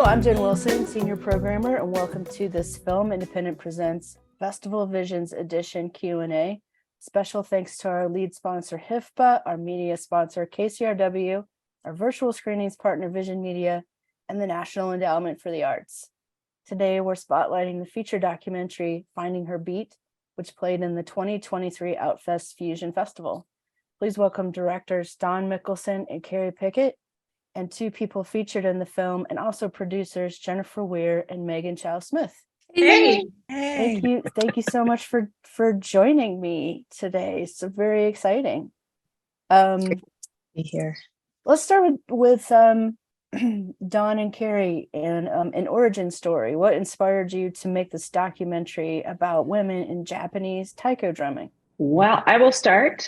I'm Jen Wilson, Senior Programmer, and welcome to this Film Independent Presents Festival Visions Edition Q&A. Special thanks to our lead sponsor, HIFPA, our media sponsor, KCRW, our virtual screenings partner, Vision Media, and the National Endowment for the Arts. Today, we're spotlighting the feature documentary, Finding Her Beat, which played in the 2023 Outfest Fusion Festival. Please welcome directors Dawn Mikkelson and Carrie Pickett, and two people featured in the film, and also producers Jennifer Weir and Megan Chow Smith. Hey. Thank you so much for joining me today. It's very exciting. Be here. Let's start with Dawn and Carrie and an origin story. What inspired you to make this documentary about women in Japanese taiko drumming? Well, I will start.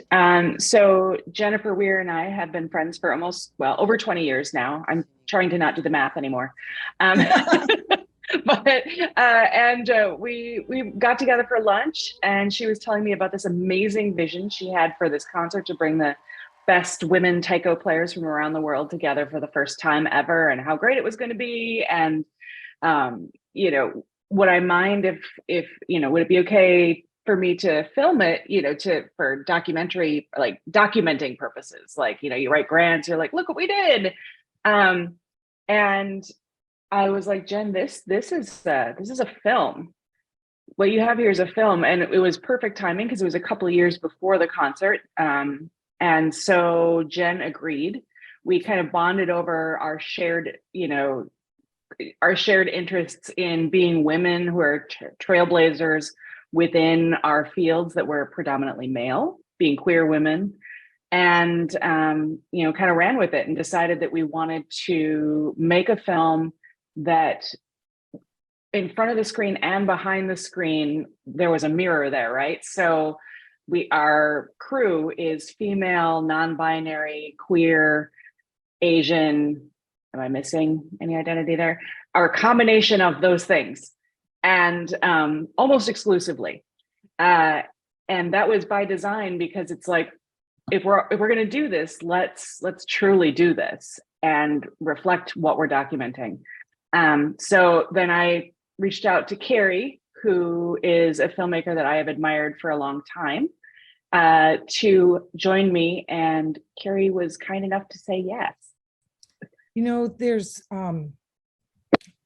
So Jennifer Weir and I have been friends for over 20 years now. I'm trying to not do the math anymore. We got together for lunch, and she was telling me about this amazing vision she had for this concert to bring the best women taiko players from around the world together for the first time ever, and how great it was going to be. And would I mind if would it be okay for me to film it, for documentary, like documenting purposes, like, you write grants, you're like, look what we did. And I was like, Jen, this is a film. What you have here is a film. And it was perfect timing because it was a couple of years before the concert. And so Jen agreed. We kind of bonded over our shared interests in being women who are trailblazers within our fields that were predominantly male, being queer women, and kind of ran with it and decided that we wanted to make a film that in front of the screen and behind the screen, there was a mirror there, right? So our crew is female, non-binary, queer, Asian. Am I missing any identity there? Our combination of those things. And almost exclusively, and that was by design, because it's like, if we're going to do this, let's truly do this and reflect what we're documenting. So then I reached out to Carrie, who is a filmmaker that I have admired for a long time, to join me, and Carrie was kind enough to say yes. There's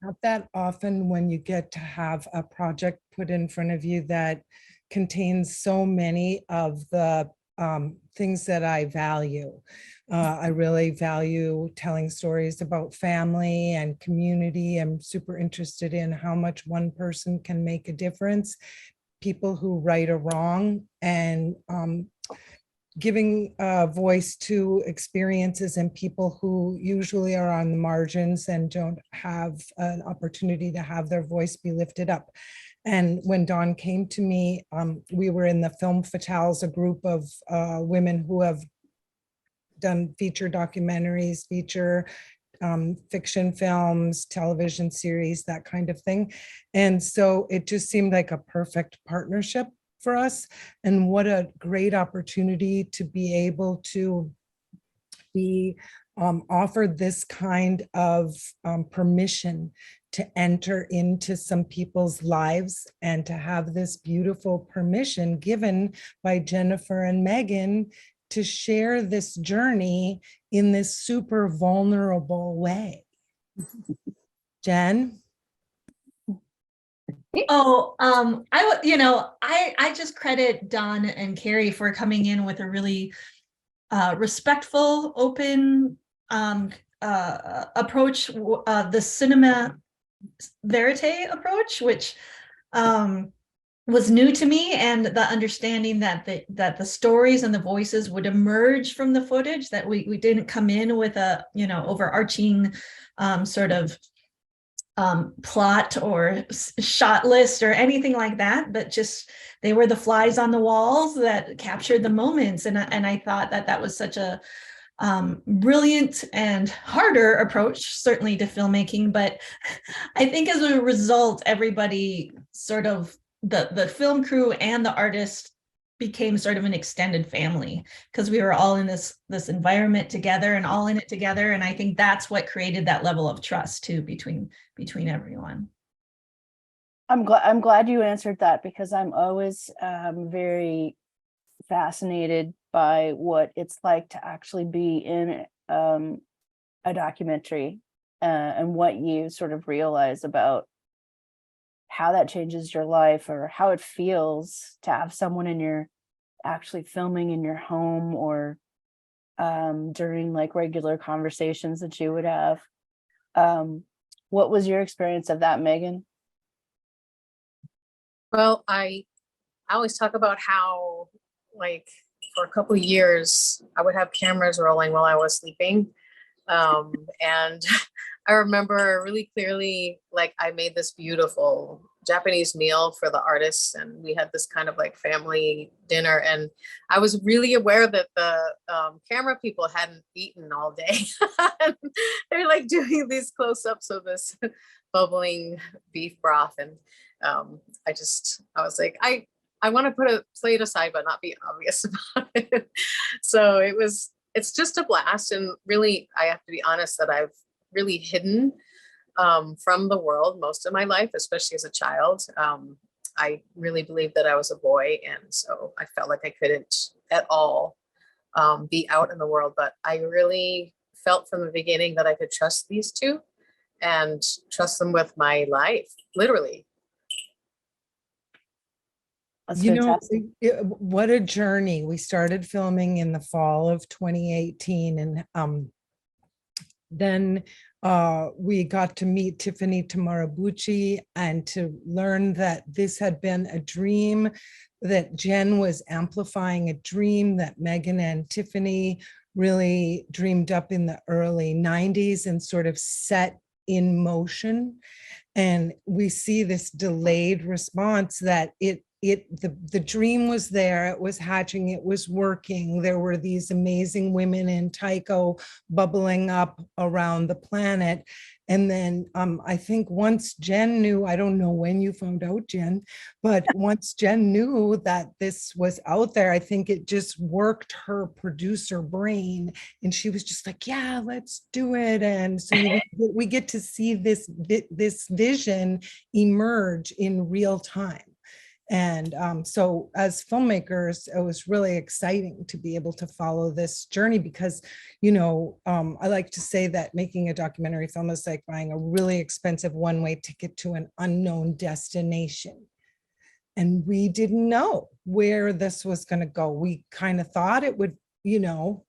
not that often when you get to have a project put in front of you that contains so many of the things that I value. I really value telling stories about family and community. I'm super interested in how much one person can make a difference, people who right a wrong, and giving a voice to experiences and people who usually are on the margins and don't have an opportunity to have their voice be lifted up. And when Dawn came to me, we were in the Film Fatales, a group of women who have done feature documentaries, feature fiction films, television series, that kind of thing. And so it just seemed like a perfect partnership for us, and what a great opportunity to be able to be offered this kind of permission to enter into some people's lives, and to have this beautiful permission given by Jennifer and Megan to share this journey in this super vulnerable way. Jen? I just credit Dawn and Carrie for coming in with a really respectful, open approach, the cinema verite approach, which was new to me, and the understanding that the stories and the voices would emerge from the footage, that we didn't come in with a overarching sort of plot or shot list or anything like that, but just they were the flies on the walls that captured the moments. And I thought that was such a brilliant and harder approach, certainly, to filmmaking. But I think as a result, everybody sort of, the film crew and the artist became sort of an extended family because we were all in this environment together and all in it together. And I think that's what created that level of trust too between everyone. I'm glad you answered that, because I'm always very fascinated by what it's like to actually be in a documentary, and what you sort of realize about how that changes your life, or how it feels to have someone in your actually filming in your home, or during like regular conversations that you would have. What was your experience of that, Megan? Well, I always talk about how, like, for a couple of years, I would have cameras rolling while I was sleeping. And I remember really clearly, like, I made this beautiful Japanese meal for the artists, and we had this kind of like family dinner. And I was really aware that the camera people hadn't eaten all day. They're like doing these close-ups of this bubbling beef broth. And I was like, I want to put a plate aside, but not be obvious about it. So it's just a blast. And really, I have to be honest that I've really hidden from the world most of my life, especially as a child. I really believed that I was a boy. And so I felt like I couldn't at all be out in the world. But I really felt from the beginning that I could trust these two and trust them with my life, literally. That's You know, fantastic. what a journey. We started filming in the fall of 2018, and then we got to meet Tiffany Tamarabuchi and to learn that this had been a dream, that Jen was amplifying a dream that Megan and Tiffany really dreamed up in the early 90s and sort of set in motion. And we see this delayed response that the dream was there, it was hatching, it was working. There were these amazing women in Tycho bubbling up around the planet. And then I think once Jen knew, I don't know when you found out, Jen, but once Jen knew that this was out there, I think it just worked her producer brain. And she was just like, yeah, let's do it. And so we get to see this vision emerge in real time. And so as filmmakers, it was really exciting to be able to follow this journey because, I like to say that making a documentary film is like buying a really expensive one-way ticket to an unknown destination. And we didn't know where this was going to go. We kind of thought it would,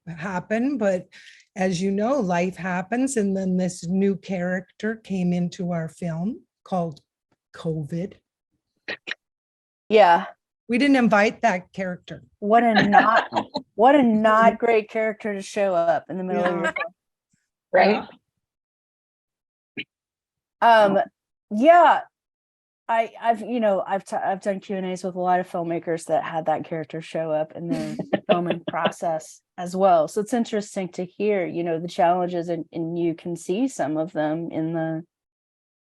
happen, but as you know, life happens. And then this new character came into our film called COVID. Yeah. We didn't invite that character. What a not great character to show up in the middle of your film. Right. Yeah, I've done Q&As with a lot of filmmakers that had that character show up in their filming process as well. So it's interesting to hear, the challenges, and you can see some of them in the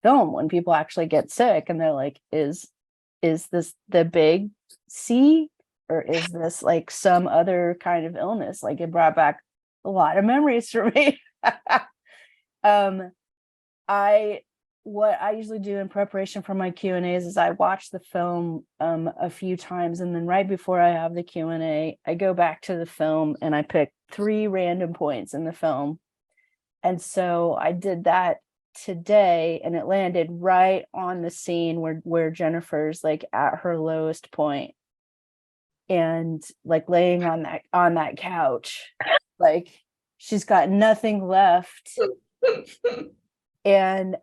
film when people actually get sick and they're like, is this the big C, or is this like some other kind of illness? Like, it brought back a lot of memories for me. What I usually do in preparation for my Q&As is I watch the film a few times, and then right before I have the Q&A, I go back to the film and I pick 3 random points in the film. And so I did that today, and it landed right on the scene where Jennifer's like at her lowest point and like laying on that couch, like she's got nothing left. And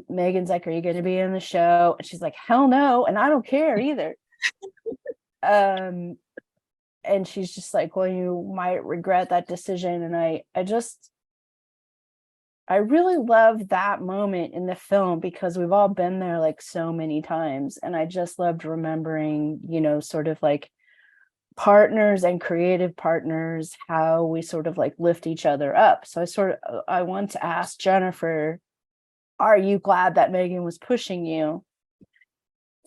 Megan's like, are you going to be in the show? And she's like, hell no. And I don't care either. And she's just like, well, you might regret that decision. And I really love that moment in the film because we've all been there like so many times. And I just loved remembering, sort of like partners and creative partners, how we sort of like lift each other up. So I want to ask Jennifer, are you glad that Megan was pushing you?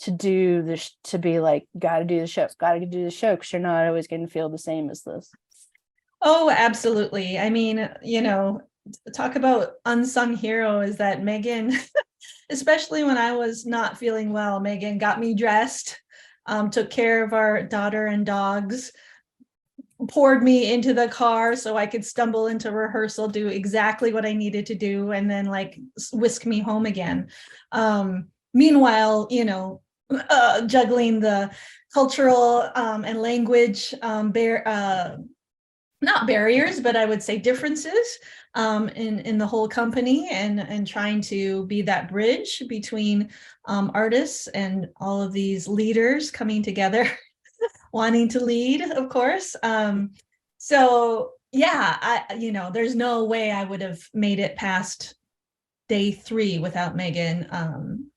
to do this, to be like, gotta do the show, because you're not always going to feel the same as this. Oh, absolutely. I mean, talk about unsung hero is that Megan, especially when I was not feeling well, Megan got me dressed, took care of our daughter and dogs, poured me into the car so I could stumble into rehearsal, do exactly what I needed to do, and then like whisk me home again. Meanwhile, juggling the cultural and language not barriers, but I would say differences in the whole company, and trying to be that bridge between artists and all of these leaders coming together, wanting to lead, of course. So yeah, there's no way I would have made it past day 3 without Megan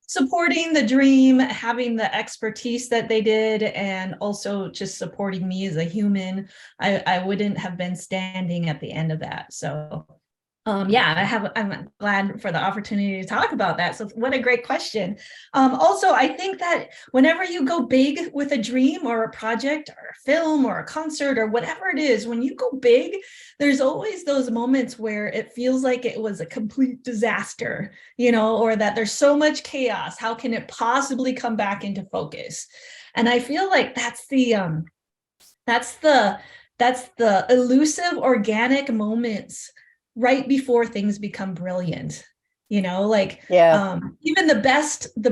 supporting the dream, having the expertise that they did, and also just supporting me as a human. I wouldn't have been standing at the end of that. So I'm glad for the opportunity to talk about that. So what a great question. Also, I think that whenever you go big with a dream or a project or a film or a concert or whatever it is, when you go big, there's always those moments where it feels like it was a complete disaster, or that there's so much chaos. How can it possibly come back into focus? And I feel like that's the elusive organic moments right before things become brilliant, even the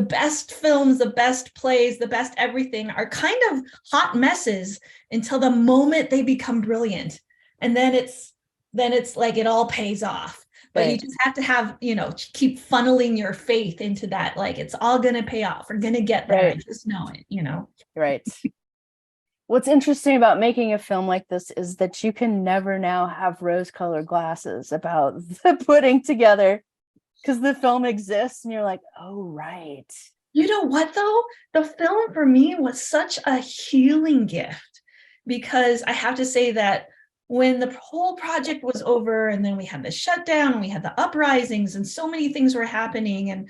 best films, the best plays, the best everything are kind of hot messes until the moment they become brilliant. And then it's like it all pays off. But right. You just have to have, keep funneling your faith into that, like it's all going to pay off. We're going to get there. Right. I just know it, Right. What's interesting about making a film like this is that you can never now have rose-colored glasses about the putting together, because the film exists and you're like, oh, right. You know what, though? The film for me was such a healing gift, because I have to say that when the whole project was over and then we had the shutdown and we had the uprisings and so many things were happening, and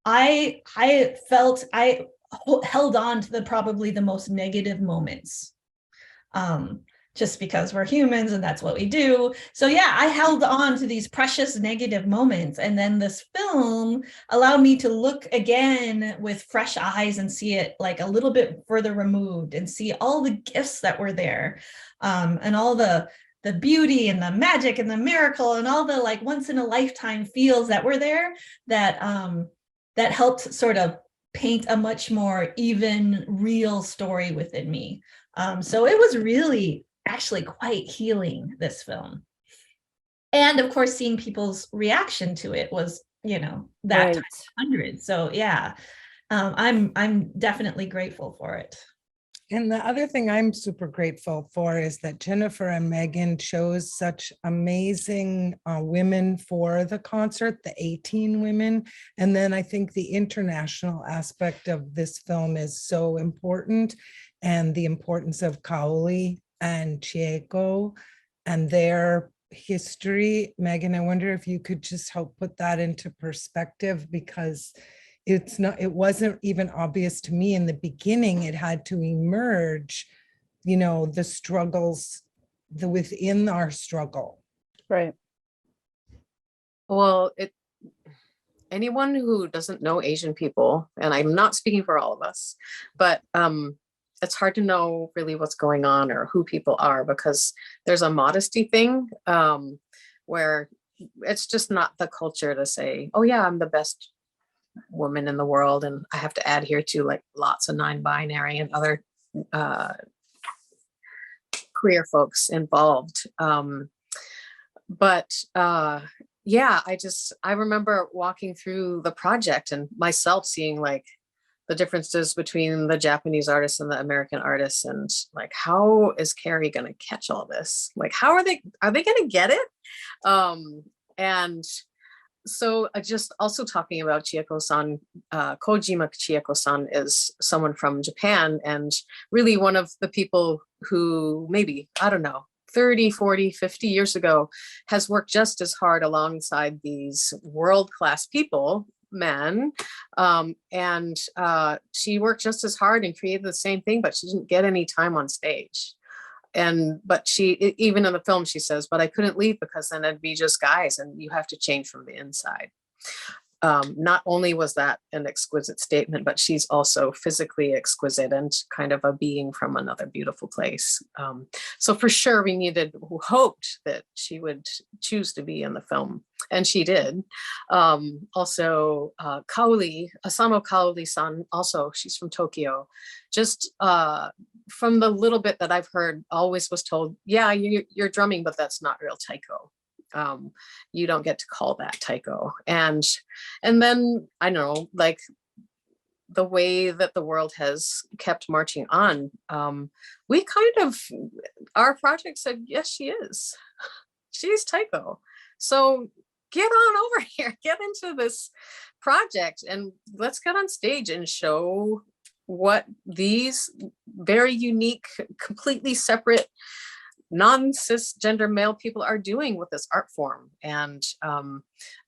I felt I held on to probably the most negative moments, just because we're humans and that's what we do. So yeah, I held on to these precious negative moments, and then this film allowed me to look again with fresh eyes and see it like a little bit further removed and see all the gifts that were there, and all the beauty and the magic and the miracle and all the like once in a lifetime feels that were there, that helped sort of paint a much more even, real story within me. So it was really actually quite healing, this film. And of course, seeing people's reaction to it was, that right. times 100. So yeah, I'm definitely grateful for it. And the other thing I'm super grateful for is that Jennifer and Megan chose such amazing women for the concert, the 18 women. And then I think the international aspect of this film is so important, and the importance of Kaoli and Chieko and their history. Megan, I wonder if you could just help put that into perspective, because it wasn't even obvious to me in the beginning. It had to emerge, the struggles, within our struggle. Right. Well, anyone who doesn't know Asian people, and I'm not speaking for all of us, but it's hard to know really what's going on or who people are, because there's a modesty thing where it's just not the culture to say, oh yeah, I'm the best woman in the world, and I have to adhere to like lots of non-binary and other queer folks involved. But yeah, I remember walking through the project and myself seeing like the differences between the Japanese artists and the American artists, and like, how is Carrie going to catch all this? Like, how are they going to get it? And so just also talking about Chieko-san, Kojima Chieko-san is someone from Japan, and really one of the people who maybe, I don't know, 30, 40, 50 years ago has worked just as hard alongside these world-class people man. And she worked just as hard and created the same thing, but she didn't get any time on stage. But even in the film, she says, but I couldn't leave because then it'd be just guys and you have to change from the inside. Not only was that an exquisite statement, but she's also physically exquisite and kind of a being from another beautiful place. So for sure, we hoped that she would choose to be in the film, and she did. Also, Kaoli, Asano Kaoli-san, also, she's from Tokyo. Just from the little bit that I've heard, always was told, yeah, you're drumming, but that's not real taiko. You don't get to call that taiko. And then I don't know, like the way that the world has kept marching on, we kind of, our project said, yes, she is. She's taiko. So get on over here, get into this project and let's get on stage and show what these very unique, completely separate non-cisgender male people are doing with this art form. And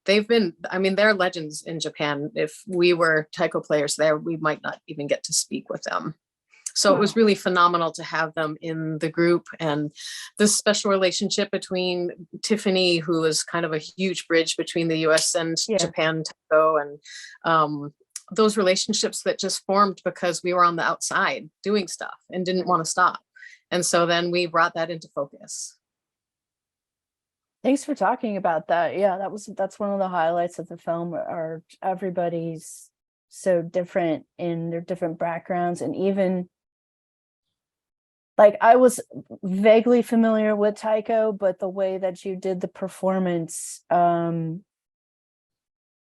they've been, I mean, they're legends in Japan. If we were taiko players there, we might not even get to speak with them. So it was really phenomenal to have them in the group, and this special relationship between Tiffany, who is kind of a huge bridge between the US and Japan taiko, and those relationships that just formed because we were on the outside doing stuff and didn't want to stop. And so then we brought that into focus. Thanks for talking about that. Yeah, that's one of the highlights of the film. Are everybody's so different in their different backgrounds, and even like I was vaguely familiar with taiko, but the way that you did the performance,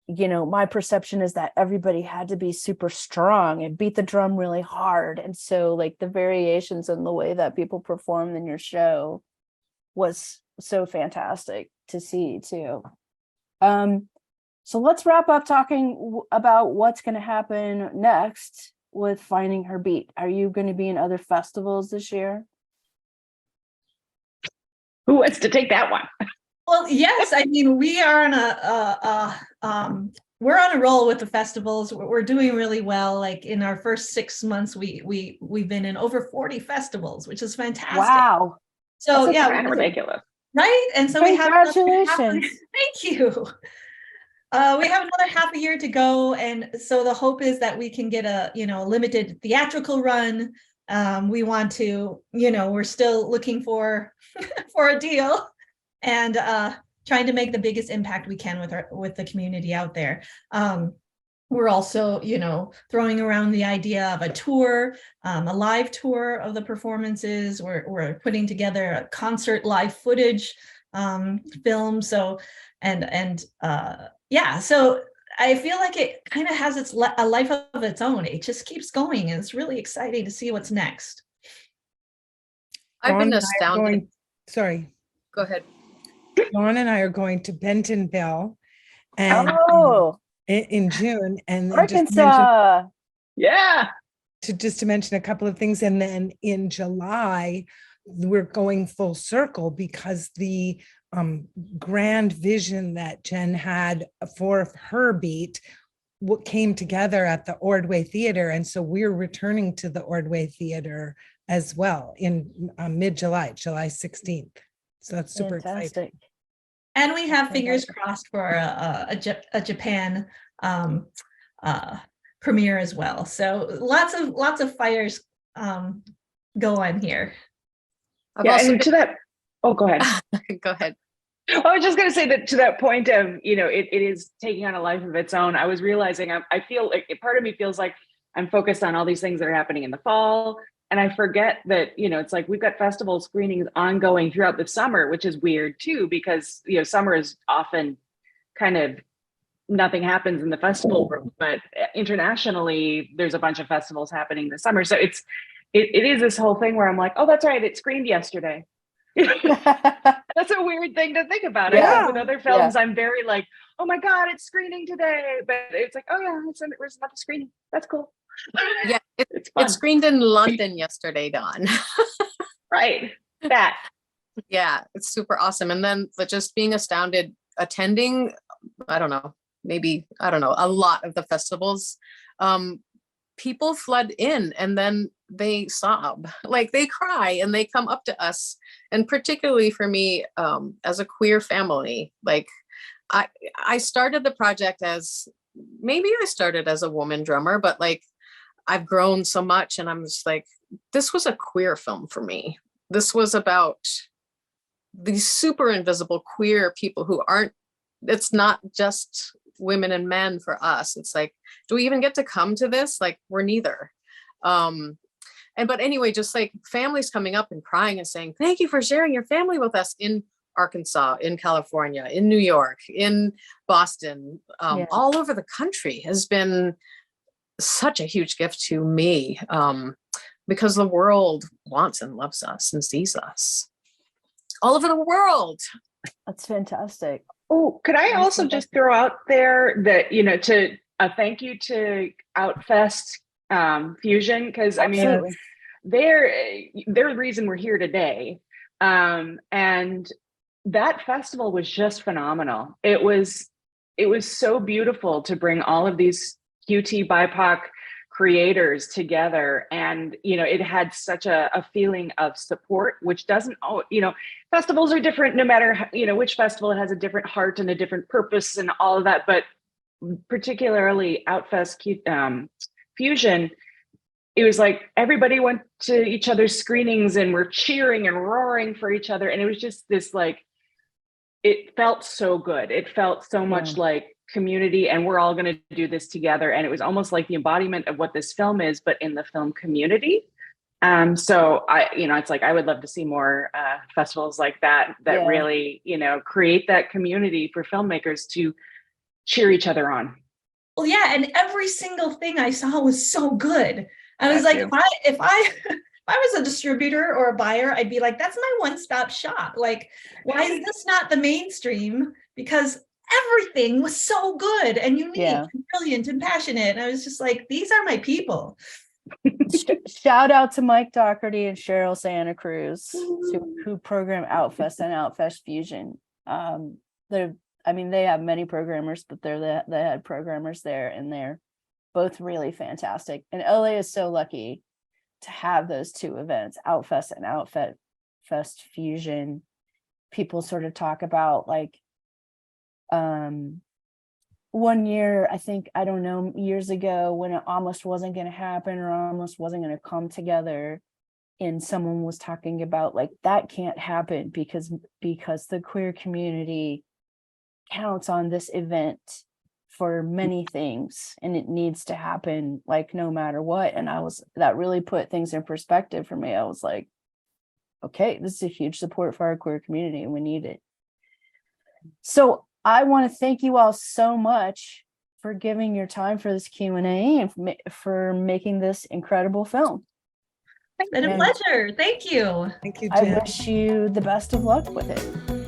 you know, my perception is that everybody had to be super strong and beat the drum really hard. And so like the variations in the way that people performed in your show was so fantastic to see too. So let's wrap up talking about what's going to happen next with Finding Her Beat. Are you going to be in other festivals this year? Who wants to take that one? Well, yes. I mean, we are on we're on a roll with the festivals. We're doing really well. Like in our first 6 months, we've been in over 40 festivals, which is fantastic. Wow. So That's yeah, ridiculous. right. And so we have Congratulations. thank you. We have another half a year to go, and so the hope is that we can get a limited theatrical run. We want to, we're still looking for for a deal, and trying to make the biggest impact we can with the community out there. We're also, throwing around the idea of a tour, a live tour of the performances. We're putting together a concert live footage film. So, yeah, so I feel like it kind of has a life of its own. It just keeps going, and it's really exciting to see what's next. I've been astounded. Sorry. Go ahead. Dawn and I are going to Bentonville and in June, and then Arkansas. just to mention a couple of things, and then in July we're going full circle because the grand vision that Jen had for her beat came together at the Ordway Theater, and so we're returning to the Ordway Theater as well in mid-July, July 16th. So that's super exciting. And we have fingers crossed for a Japan premiere as well. So lots of fires go on here. And to that, go ahead. Go ahead. I was just going to say that to that point of, it is taking on a life of its own. I was realizing I feel like part of me feels like I'm focused on all these things that are happening in the fall. And I forget that, it's like we've got festival screenings ongoing throughout the summer, which is weird too, because, summer is often kind of nothing happens in the festival room, but internationally, there's a bunch of festivals happening this summer. So it is this whole thing where I'm like, oh, that's right, it screened yesterday. That's a weird thing to think about. I think with other films, I'm very like, oh my God, it's screening today. But it's like, oh yeah, it's another screening. That's cool. Yeah, it screened in London yesterday, Dawn. Right. That. Yeah, it's super awesome. And then just being astounded, attending, I don't know, maybe, I don't know, a lot of the festivals, people flood in and then they sob, like they cry and they come up to us. And particularly for me, as a queer family, like I started the project as, maybe I started as a woman drummer, but like I've grown so much and I'm just like, this was a queer film for me. This was about these super invisible queer people who aren't, it's not just women and men for us. It's like, do we even get to come to this? Like, we're neither. But anyway, just like families coming up and crying and saying, thank you for sharing your family with us in Arkansas, in California, in New York, in Boston, Yeah. all over the country has been such a huge gift to me, because the world wants and loves us and sees us all over the world. That's fantastic. Oh, could I also just throw out there that, you know, to a thank you to Outfest Fusion, because I mean, Absolutely. they're the reason we're here today. And that festival was just phenomenal. It was so beautiful to bring all of these QT BIPOC creators together, and you know, it had such a feeling of support, which doesn't, you know, festivals are different no matter, you know, which festival. It has a different heart and a different purpose and all of that, but particularly Outfest Fusion, it was like everybody went to each other's screenings and we're cheering and roaring for each other, and it was just this, like, it felt so good. It felt so much like community, and we're all going to do this together. And it was almost like the embodiment of what this film is, but in the film community. So you know, it's like, I would love to see more festivals like that really, you know, create that community for filmmakers to cheer each other on. Well, yeah, and every single thing I saw was so good. I was like, too. if I was a distributor or a buyer, I'd be like, that's my one-stop shop. Like, why is this not the mainstream? Because everything was so good and unique and brilliant and passionate. And I was just like, these are my people. Shout out to Mike Doherty and Cheryl Santa Cruz, who program Outfest and Outfest Fusion. They have many programmers, but they're the head programmers there, and they're both really fantastic. And LA is so lucky to have those two events, Outfest and Outfest Fusion. People sort of talk about, like, one year, I think, I don't know, years ago, when it almost wasn't going to happen or almost wasn't going to come together, and someone was talking about, like, that can't happen because the queer community counts on this event for many things, and it needs to happen, like, no matter what. And that really put things in perspective for me. I was like, okay, this is a huge support for our queer community, and we need it. So I want to thank you all so much for giving your time for this Q&A and for making this incredible film. It's been a pleasure. Thank you. Thank you, I Jen. wish you the best of luck with it.